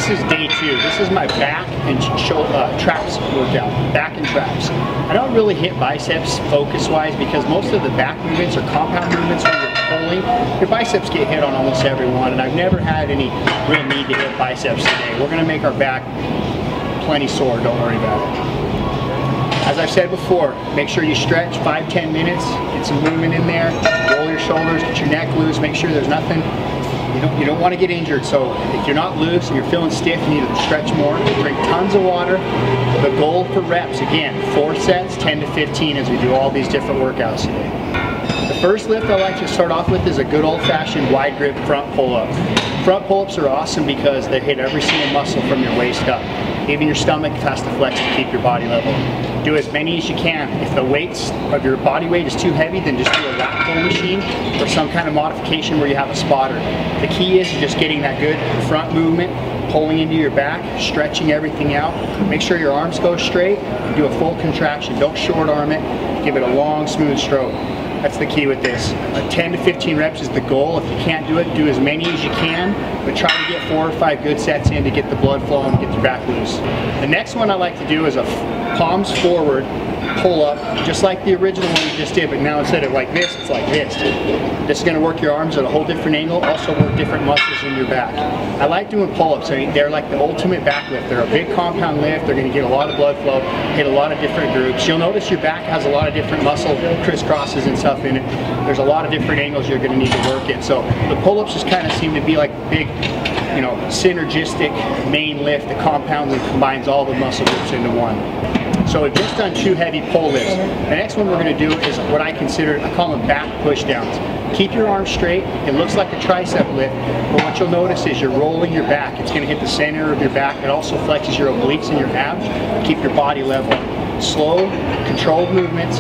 this is day 2. This is my back and traps workout, back and traps. I don't really hit biceps focus-wise because most of the back movements are compound movements when you're pulling. Your biceps get hit on almost every one, and I've never had any real need to hit biceps today. We're gonna make our back plenty sore, don't worry about it. As I've said before, make sure you stretch 5-10 minutes, get some movement in there, roll your shoulders, get your neck loose, make sure there's nothing. You don't want to get injured, so if you're not loose and you're feeling stiff, you need to stretch more. Drink tons of water. The goal for reps, again, 4 sets, 10 to 15 as we do all these different workouts today. The first lift I like to start off with is a good old-fashioned wide grip front pull-up. Front pull-ups are awesome because they hit every single muscle from your waist up. Even your stomach has to flex to keep your body level. Do as many as you can. If the weights of your body weight is too heavy, then just do a lat pull machine or some kind of modification where you have a spotter. The key is just getting that good front movement, pulling into your back, stretching everything out. Make sure your arms go straight and do a full contraction. Don't short arm it. Give it a long, smooth stroke. That's the key with this. 10 to 15 reps is the goal. If you can't do it, do as many as you can, but try to get 4 or 5 good sets in to get the blood flow and get your back loose. The next one I like to do is a palms forward pull up, just like the original one you just did, but now instead of like this, it's like this. This is going to work your arms at a whole different angle, also work different muscles in your back. I like doing pull-ups. I mean, they're like the ultimate back lift. They're a big compound lift. They're going to get a lot of blood flow, hit a lot of different groups. You'll notice your back has a lot of different muscle crisscrosses and stuff in it. There's a lot of different angles you're going to need to work it. So the pull-ups just kind of seem to be like big, you know, synergistic main lift that compounds and combines all the muscle groups into one. So we've just done 2 heavy pull lifts. The next one we're going to do is what I consider, I call them back push downs. Keep your arms straight. It looks like a tricep lift, but what you'll notice is you're rolling your back. It's going to hit the center of your back. It also flexes your obliques and your abs. Keep your body level. Slow, controlled movements.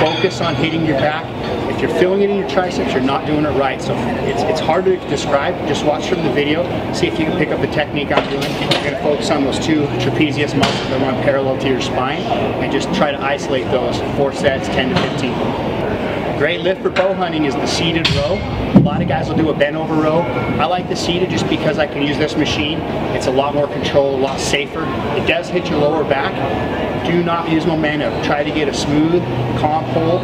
Focus on hitting your back. If you're feeling it in your triceps, you're not doing it right. So it's hard to describe. Just watch from the video. See if you can pick up the technique I'm doing. You're going to focus on those 2 trapezius muscles that run parallel to your spine and just try to isolate those. 4 sets, 10 to 15. A great lift for bow hunting is the seated row. A lot of guys will do a bent over row. I like the seated just because I can use this machine. It's a lot more control, a lot safer. It does hit your lower back. Do not use momentum. Try to get a smooth, calm pull.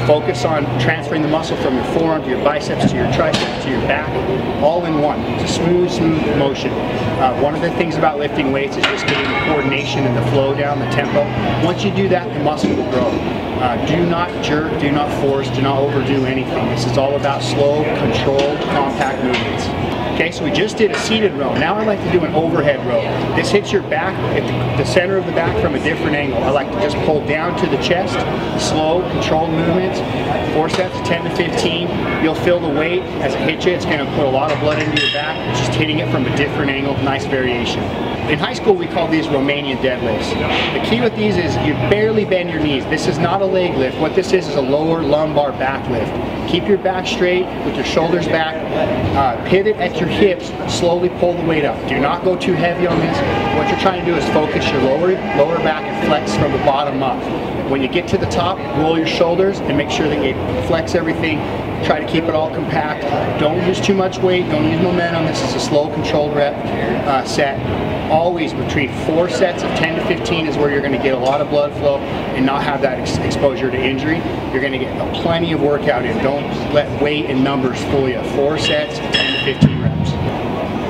Focus on transferring the muscle from your forearm to your biceps to your triceps to your back, all in one. It's a smooth, smooth motion. One of the things about lifting weights is just getting the coordination and the flow down, the tempo. Once you do that, the muscle will grow. Do not jerk, do not force, do not overdo anything. This is all about slow, controlled, compact movements. Okay, so we just did a seated row. Now I like to do an overhead row. This hits your back at the center of the back from a different angle. I like to just pull down to the chest, slow, controlled movements. 4 sets, 10 to 15. You'll feel the weight as it hits you. It's going to put a lot of blood into your back. It's just hitting it from a different angle. Nice variation. In high school, we call these Romanian deadlifts. The key with these is you barely bend your knees. This is not a leg lift. What this is a lower lumbar back lift. Keep your back straight with your shoulders back. Pivot at your hips. Slowly pull the weight up. Do not go too heavy on this. What you're trying to do is focus your lower back and flex from the bottom up. When you get to the top, roll your shoulders and make sure that you flex everything. Try to keep it all compact. Don't use too much weight. Don't use momentum. This is a slow, controlled rep set. Always between 4 sets of 10 to 15 is where you're going to get a lot of blood flow and not have that exposure to injury. You're going to get plenty of workout in. Don't let weight and numbers fool you. 4 sets, 10 to 15 reps.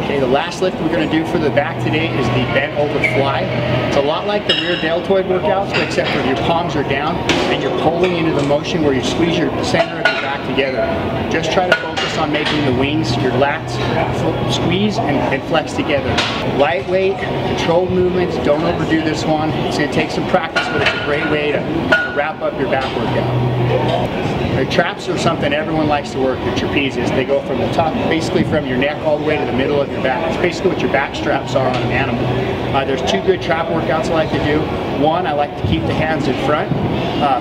Okay, the last lift we're going to do for the back today is the bent over fly. It's a lot like the rear deltoid workouts, but except for your palms are down and you're pulling into the motion where you squeeze the center of your back together. Just try to focus on making the wings, your lats, squeeze and flex together. Lightweight, controlled movements. Don't overdo this one. It's going to take some practice, but it's a great way to kind of wrap up your back workout. The traps are something everyone likes to work, the trapezius. They go from the top, basically from your neck all the way to the middle of your back. It's basically what your back straps are on an animal. There's 2 good trap workouts I like to do. One, I like to keep the hands in front,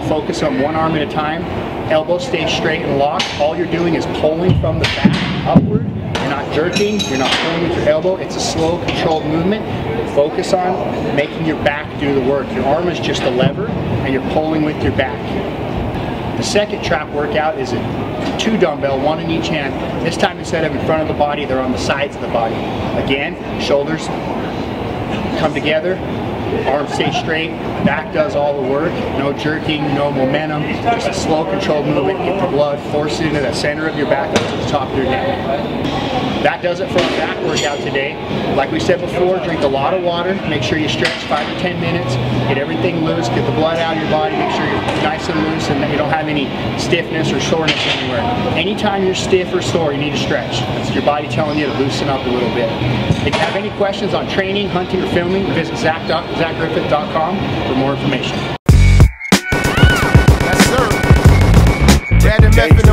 focus on one arm at a time. Elbows stay straight and locked. All you're doing is pulling from the back upward. You're not jerking, you're not pulling with your elbow. It's a slow, controlled movement. Focus on making your back do the work. Your arm is just a lever and you're pulling with your back. The second trap workout is a 2 dumbbell, 1 in each hand. This time instead of in front of the body, they're on the sides of the body. Again, shoulders come together, arms stay straight, back does all the work, no jerking, no momentum, just a slow controlled movement, get the blood, force it into the center of your back up to the top of your neck. That does it for our back workout today. Like we said before, drink a lot of water, make sure you stretch 5 to 10 minutes, get everything loose, get the blood out of your body, make sure you're nice and loose and that you don't have any stiffness or soreness anywhere. Anytime you're stiff or sore, you need to stretch. That's your body telling you to loosen up a little bit. If you have any questions on training, hunting, or filming, visit ZachGriffith.com for more information. Yes, sir. Dad and method,